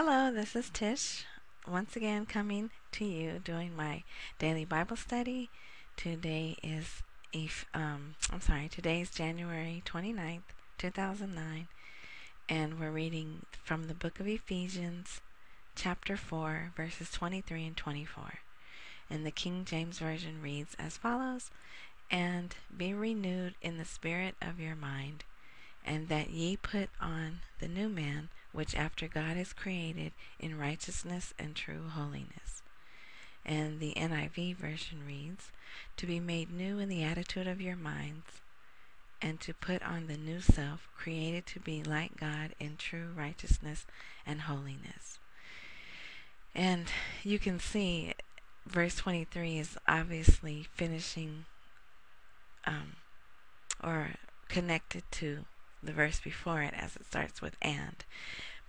Hello, this is Tish. Once again, coming to you doing my daily Bible study. Today is January 29th, 2009, and we're reading from the book of Ephesians, chapter 4, verses 23 and 24. And the King James Version reads as follows: "And be renewed in the spirit of your mind, and that ye put on the new man, which after God is created in righteousness and true holiness." And the NIV version reads, "To be made new in the attitude of your minds, and to put on the new self, created to be like God in true righteousness and holiness." And you can see verse 23 is obviously finishing or connected to the verse before it, as it starts with "and."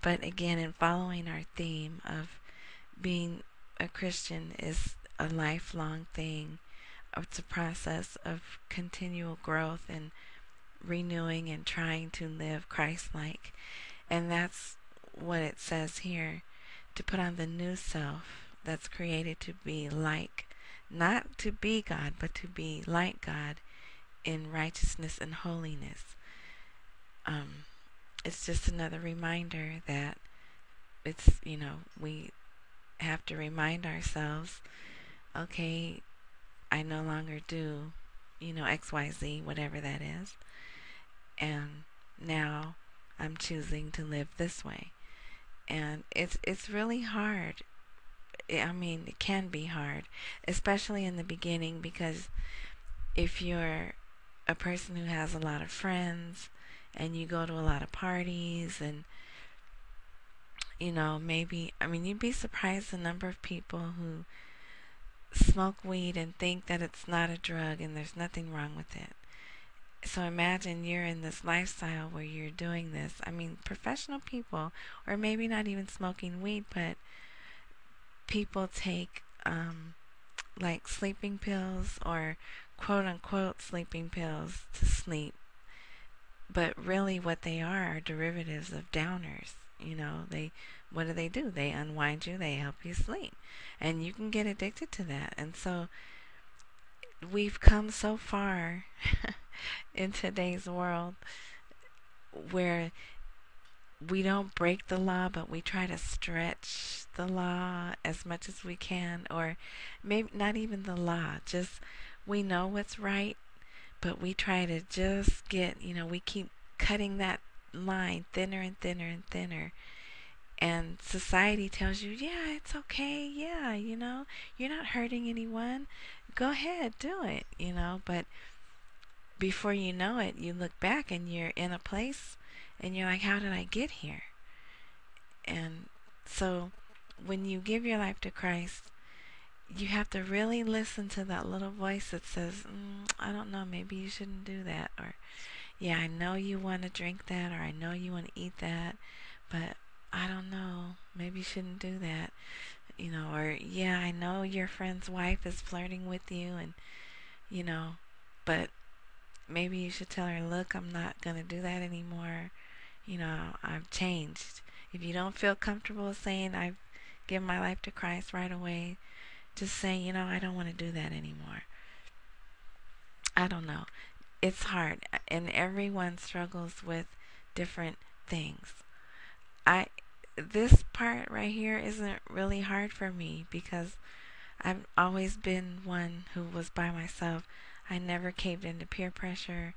But again, in following our theme of being a Christian is a lifelong thing. It's a process of continual growth and renewing and trying to live Christ-like. And that's what it says here, to put on the new self that's created to be like, not to be God, but to be like God in righteousness and holiness. It's just another reminder that we have to remind ourselves, okay, I no longer do, XYZ, whatever that is, and now I'm choosing to live this way. And it's really hard. It can be hard, especially in the beginning, because if you're a person who has a lot of friends and you go to a lot of parties and you'd be surprised the number of people who smoke weed and think that it's not a drug and there's nothing wrong with it. So imagine you're in this lifestyle where you're doing this. Professional people, or maybe not even smoking weed, but people take like sleeping pills, or quote unquote sleeping pills to sleep. But really what they are derivatives of downers. What do? They unwind you, they help you sleep. And you can get addicted to that. And so we've come so far in today's world where we don't break the law, but we try to stretch the law as much as we can, or maybe not even the law, just we know what's right, but we try to just we keep cutting that line thinner and thinner and thinner. And society tells you, yeah, it's okay, yeah, you're not hurting anyone, go ahead, do it, but before you know it, you look back and you're in a place and you're like, how did I get here? And so when you give your life to Christ, you have to really listen to that little voice that says, I don't know, maybe you shouldn't do that, or yeah, I know you want to drink that, or I know you want to eat that, but I don't know, maybe you shouldn't do that, or yeah, I know your friend's wife is flirting with you, and but maybe you should tell her, look, I'm not going to do that anymore, I've changed. If you don't feel comfortable saying I've given my life to Christ right away, just say, I don't want to do that anymore. I don't know. It's hard, and everyone struggles with different things. This part right here isn't really hard for me because I've always been one who was by myself. I never caved into peer pressure,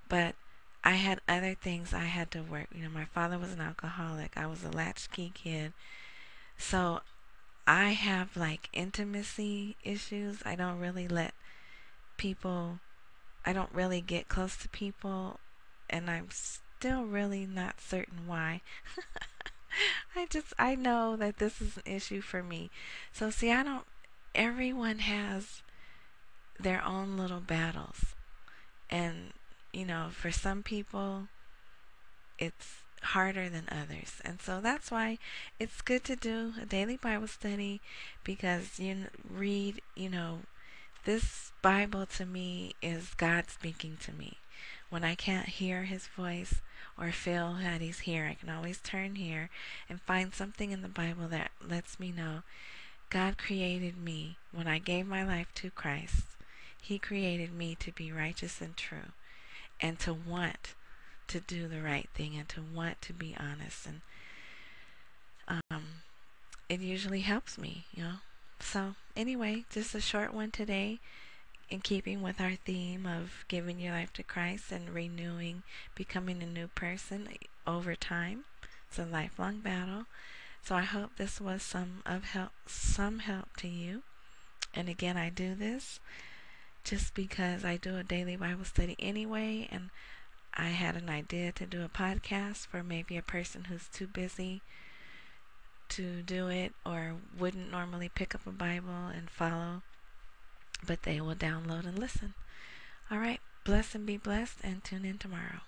but I had other things I had to work. My father was an alcoholic. I was a latchkey kid, so I have like intimacy issues. I don't really get close to people, and I'm still really not certain why. I know that this is an issue for me. So see, everyone has their own little battles. And, for some people, it's harder than others. And so that's why it's good to do a daily Bible study, because you read, this Bible to me is God speaking to me. when I can't hear His voice or feel that He's here, I can always turn here and find something in the Bible that lets me know God created me when I gave my life to Christ. He created me to be righteous and true, and to want to do the right thing, and to want to be honest. And um, it usually helps me, you know. So anyway, just a short one today, in keeping with our theme of giving your life to Christ and renewing, becoming a new person over time. It's a lifelong battle. So I hope this was some help to you. And again, I do this just because I do a daily Bible study anyway, and I had an idea to do a podcast for maybe a person who's too busy to do it or wouldn't normally pick up a Bible and follow, but they will download and listen. All right, bless and be blessed, and tune in tomorrow.